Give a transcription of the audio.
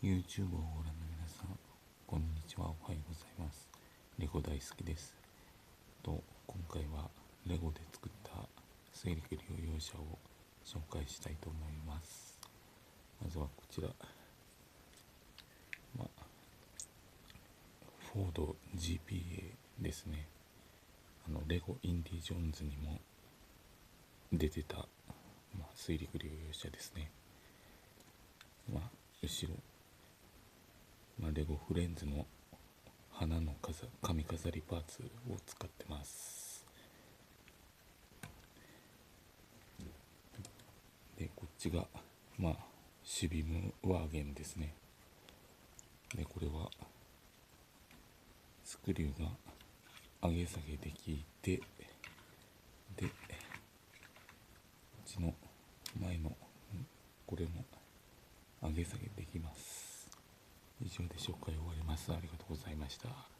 YouTube をご覧の皆さん、こんにちは。おはようございます。レゴ大好きです。今回はレゴで作った水陸両用車を紹介したいと思います。まずはこちら、フォード GPA ですね。レゴインディ・ジョーンズにも出てた、水陸両用車ですね。後ろ、レゴフレンズの花の髪飾りパーツを使ってます。で、こっちがシュビムワーゲンですね。で、これはスクリューが上げ下げできて、で、こっちの前のこれも上げ下げできます。以上で紹介終わります。ありがとうございました。